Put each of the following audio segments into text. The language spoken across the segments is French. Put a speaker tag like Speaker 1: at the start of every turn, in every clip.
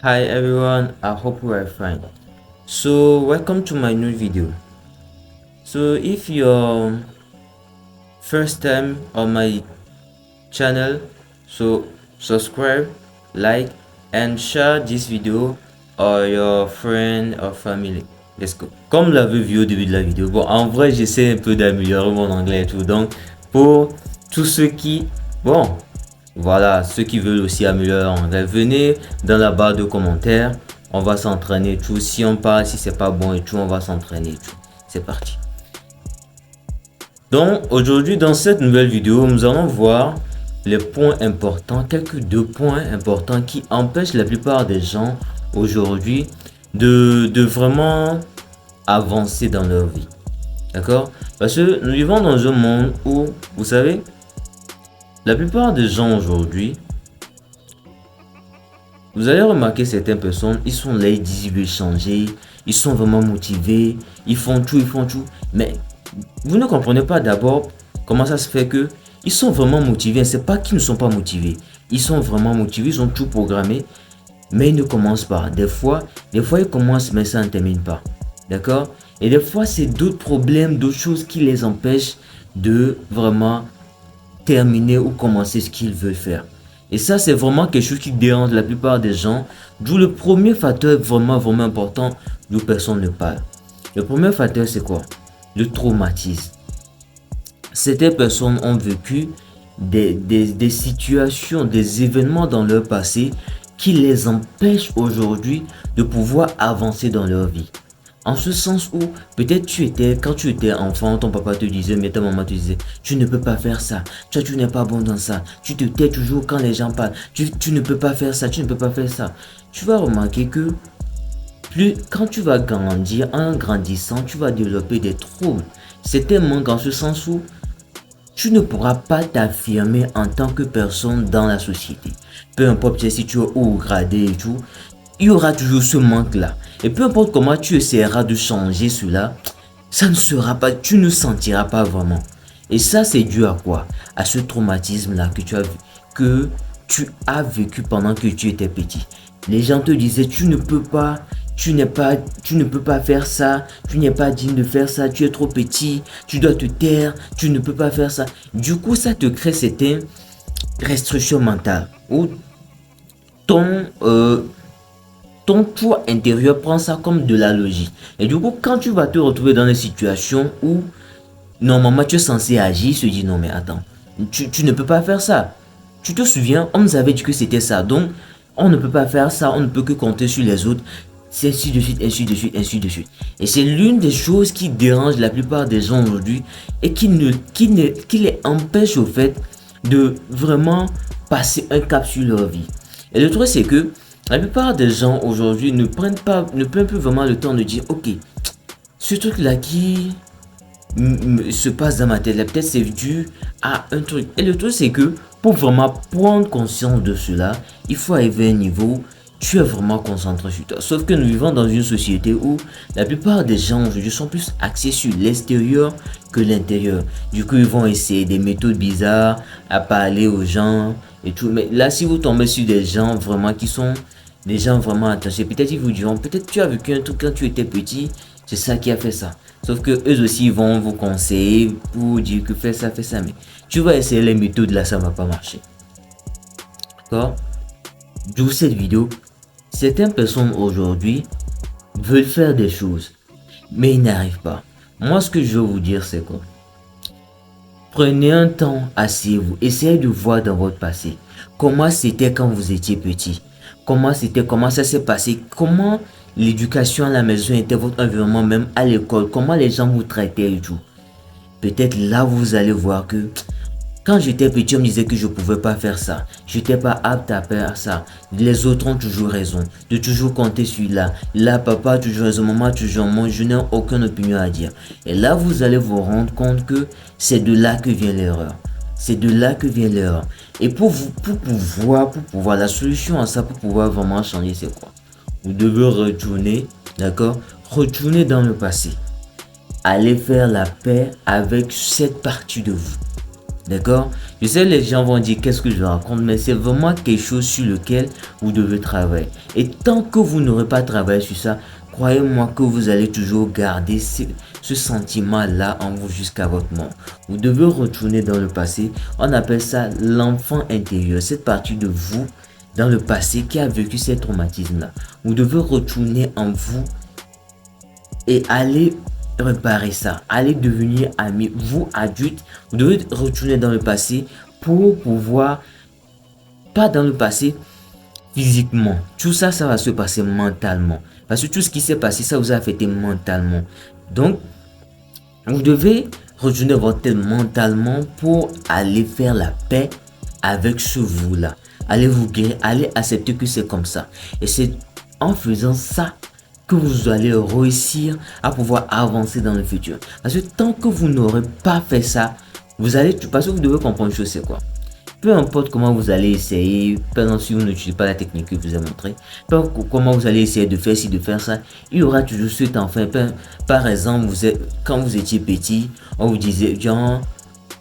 Speaker 1: Hi everyone, I hope you are fine. So welcome to my new video. So if you're first time on my channel, so subscribe, like and share this video or your friend or family. Let's go. Comme vous l'avez vu au début de la vidéo, bon en vrai j'essaie un peu d'améliorer mon anglais et tout, donc pour tous ceux qui, bon voilà, ceux qui veulent aussi améliorer leur anglais, venez dans la barre de commentaires, on va s'entraîner tout. Si on parle, si c'est pas bon et tout, on va s'entraîner tout. C'est parti. Donc aujourd'hui dans cette nouvelle vidéo, nous allons voir les points importants, quelques deux points importants qui empêchent la plupart des gens aujourd'hui de vraiment avancer dans leur vie. D'accord? Parce que nous vivons dans un monde où, vous savez, la plupart des gens aujourd'hui, vous allez remarquer certaines personnes, ils sont là, ils disent ils veulent changer, ils sont vraiment motivés, ils font tout, mais vous ne comprenez pas d'abord comment ça se fait que ils sont vraiment motivés. C'est pas qu'ils ne sont pas motivés, ils sont vraiment motivés, ils ont tout programmé, mais ils ne commencent pas. Des fois ils commencent, mais ça ne termine pas. D'accord? Et des fois, c'est d'autres problèmes, d'autres choses qui les empêchent de vraiment terminer ou commencer ce qu'ils veulent faire. Et ça, c'est vraiment quelque chose qui dérange la plupart des gens. D'où le premier facteur vraiment important d'où personne ne parle. Le premier facteur, c'est quoi? Le traumatisme. Certaines personnes ont vécu des situations, des événements dans leur passé qui les empêchent aujourd'hui de pouvoir avancer dans leur vie. En ce sens où peut-être quand tu étais enfant, ton papa te disait, mais ta maman te disait, tu ne peux pas faire ça, toi tu n'es pas bon dans ça, tu te tais toujours quand les gens parlent, tu ne peux pas faire ça, tu ne peux pas faire ça. Tu vas remarquer que quand tu vas grandir, en grandissant, tu vas développer des troubles. C'est un manque en ce sens où tu ne pourras pas t'affirmer en tant que personne dans la société. Peu importe si tu es haut gradé et tout, il y aura toujours ce manque là. Et peu importe comment tu essaieras de changer cela, ça ne sera pas, tu ne sentiras pas vraiment. Et ça, c'est dû à quoi? À ce traumatisme là que tu as vécu pendant que tu étais petit. Les gens te disaient, tu ne peux pas faire ça, tu n'es pas digne de faire ça, tu es trop petit, tu dois te taire, tu ne peux pas faire ça. Du coup, ça te crée cette restriction mentale où ton poids intérieur prend ça comme de la logique. Et du coup, quand tu vas te retrouver dans des situations où normalement tu es censé agir, se dit non mais attends, tu ne peux pas faire ça. Tu te souviens, on nous avait dit que c'était ça, donc on ne peut pas faire ça, on ne peut que compter sur les autres. C'est ainsi de suite, ainsi de suite, ainsi de suite. Et c'est l'une des choses qui dérange la plupart des gens aujourd'hui et qui les empêche au fait de vraiment passer un cap sur leur vie. Et le truc c'est que la plupart des gens aujourd'hui ne prennent plus vraiment le temps de dire ok, ce truc là qui se passe dans ma tête là, peut-être c'est dû à un truc. Et le truc c'est que pour vraiment prendre conscience de cela, il faut arriver à un niveau tu es vraiment concentré sur toi. Sauf que nous vivons dans une société où la plupart des gens aujourd'hui sont plus axés sur l'extérieur que l'intérieur. Du coup, ils vont essayer des méthodes bizarres à parler aux gens et tout. Mais là, si vous tombez sur des gens vraiment qui sont des gens vraiment attachés, peut-être ils vous diront, peut-être tu as vécu un truc quand tu étais petit, c'est ça qui a fait ça. Sauf que eux aussi vont vous conseiller pour dire que fais ça, mais tu vas essayer les méthodes là, ça va pas marcher. D'accord? D'où cette vidéo. Certaines personnes aujourd'hui veulent faire des choses, mais ils n'arrivent pas. Moi, ce que je veux vous dire, c'est quoi? Prenez un temps, asseyez-vous, essayez de voir dans votre passé. Comment c'était quand vous étiez petit? Comment ça s'est passé? Comment l'éducation à la maison était, votre environnement même à l'école? Comment les gens vous traitaient et tout? Peut-être là, vous allez voir que quand j'étais petit, on me disait que je ne pouvais pas faire ça. Je n'étais pas apte à faire ça. Les autres ont toujours raison. De toujours compter sur là. Là, papa a toujours raison, maman a toujours raison. Moi, je n'ai aucune opinion à dire. Et là, vous allez vous rendre compte que c'est de là que vient l'erreur. C'est de là que vient l'erreur. Et pour pouvoir, la solution à ça, pour pouvoir vraiment changer, c'est quoi? Vous devez retourner, d'accord? Retourner dans le passé. Allez faire la paix avec cette partie de vous. D'accord? Je sais, les gens vont dire qu'est-ce que je raconte, mais c'est vraiment quelque chose sur lequel vous devez travailler. Et tant que vous n'aurez pas travaillé sur ça, croyez-moi que vous allez toujours garder ce sentiment-là en vous jusqu'à votre mort. Vous devez retourner dans le passé. On appelle ça l'enfant intérieur. Cette partie de vous dans le passé qui a vécu ces traumatismes-là. Vous devez retourner en vous et aller réparer ça, aller devenir ami. Vous, adultes, vous devez retourner dans le passé pour pouvoir, pas dans le passé physiquement. Tout ça, ça va se passer mentalement. Parce que tout ce qui s'est passé, ça vous a affecté mentalement. Donc, vous devez retourner votre tête mentalement pour aller faire la paix avec ce vous-là. Allez vous guérir, allez accepter que c'est comme ça. Et c'est en faisant ça que vous allez réussir à pouvoir avancer dans le futur. Parce que tant que vous n'aurez pas fait ça, vous allez, parce que vous devez comprendre une chose, c'est quoi? Peu importe comment vous allez essayer, par exemple si vous n'utilisez pas la technique que je vous ai montré, peu importe comment vous allez essayer de faire ci, de faire ça, il y aura toujours cet enfant. Par exemple, quand vous étiez petit, on vous disait, genre,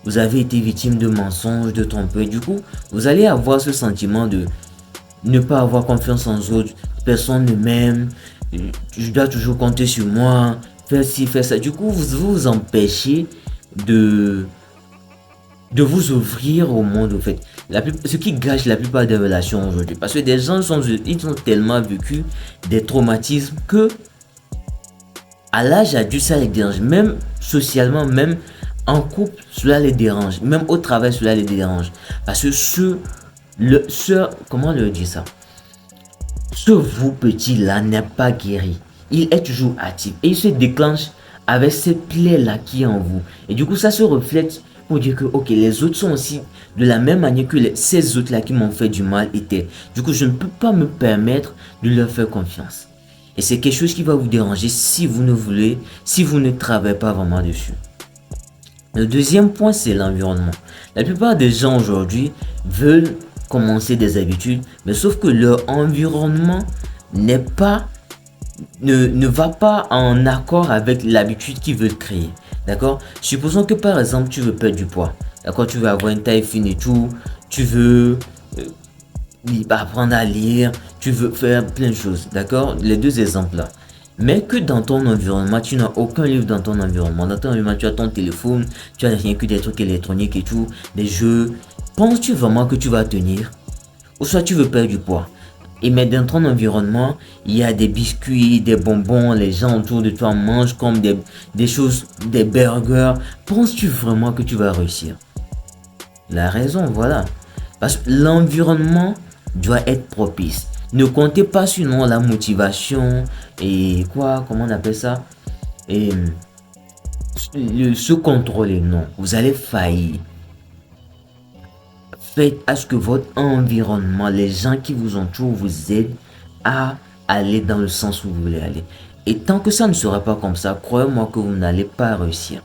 Speaker 1: vous avez été victime de mensonges, de tromperies. Du coup, vous allez avoir ce sentiment de ne pas avoir confiance en autres. Personne ne m'aime. Je dois toujours compter sur moi. Faire ci, faire ça. Du coup, vous empêchez de vous ouvrir au monde, au fait. Ce qui gâche la plupart des relations aujourd'hui. Parce que des gens ils ont tellement vécu des traumatismes que à l'âge adulte, ça les dérange. Même socialement, même en couple, cela les dérange. Même au travail, cela les dérange. Parce que comment le dire ça? Ce vous petit là n'est pas guéri. Il est toujours actif. Et il se déclenche avec cette plaie là qui est en vous. Et du coup, ça se reflète pour dire que ok, les autres sont aussi de la même manière que ces autres là qui m'ont fait du mal étaient. Du coup, je ne peux pas me permettre de leur faire confiance. Et c'est quelque chose qui va vous déranger si vous ne travaillez pas vraiment dessus. Le deuxième point, c'est l'environnement. La plupart des gens aujourd'hui veulent commencer des habitudes, mais sauf que leur environnement ne va pas en accord avec l'habitude qu'ils veulent créer. D'accord? Supposons que par exemple, tu veux perdre du poids. D'accord? Tu veux avoir une taille fine et tout. Tu veux apprendre à lire. Tu veux faire plein de choses. D'accord? Les deux exemples là. Mais que dans ton environnement, tu n'as aucun livre dans ton environnement. Dans ton environnement, tu as ton téléphone, tu as rien que des trucs électroniques et tout, des jeux. Penses-tu vraiment que tu vas tenir? Ou soit tu veux perdre du poids. Et mais dans ton environnement, il y a des biscuits, des bonbons, les gens autour de toi mangent comme des choses, des burgers. Penses-tu vraiment que tu vas réussir? La raison, voilà. Parce que l'environnement doit être propice. Ne comptez pas sur la motivation et comment on appelle ça? Et se contrôler, non. Vous allez faillir. Faites à ce que votre environnement, les gens qui vous entourent, vous aident à aller dans le sens où vous voulez aller. Et tant que ça ne sera pas comme ça, croyez-moi que vous n'allez pas réussir.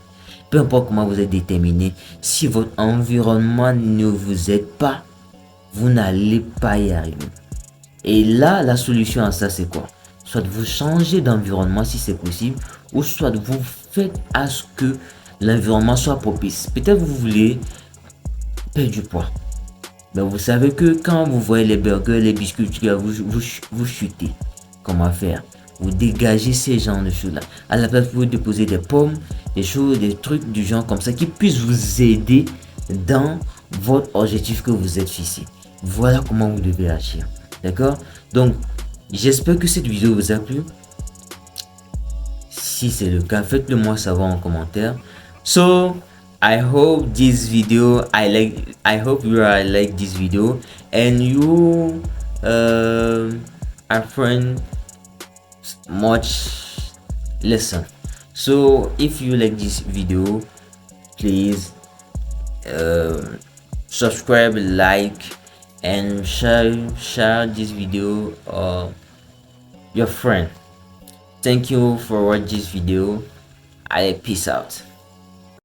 Speaker 1: Peu importe comment vous êtes déterminé, si votre environnement ne vous aide pas, vous n'allez pas y arriver. Et là, la solution à ça, c'est quoi? Soit vous changez d'environnement si c'est possible, ou soit vous faites à ce que l'environnement soit propice. Peut-être vous voulez perdre du poids. Mais vous savez que quand vous voyez les burgers, les biscuits, vous chutez. Comment faire? Vous dégagez ces genres de choses-là. À la place, vous pouvez déposer des pommes, des choses, des trucs du genre comme ça qui puissent vous aider dans votre objectif que vous êtes fixé. Voilà comment vous devez agir. D'accord? Donc, j'espère que cette vidéo vous a plu. Si c'est le cas, faites-le moi savoir en commentaire. So, I hope this video, I hope you like this video and you are friend much lesson. So if you like this video, please subscribe, like and share this video or your friend. Thank you for watching this video. Peace out.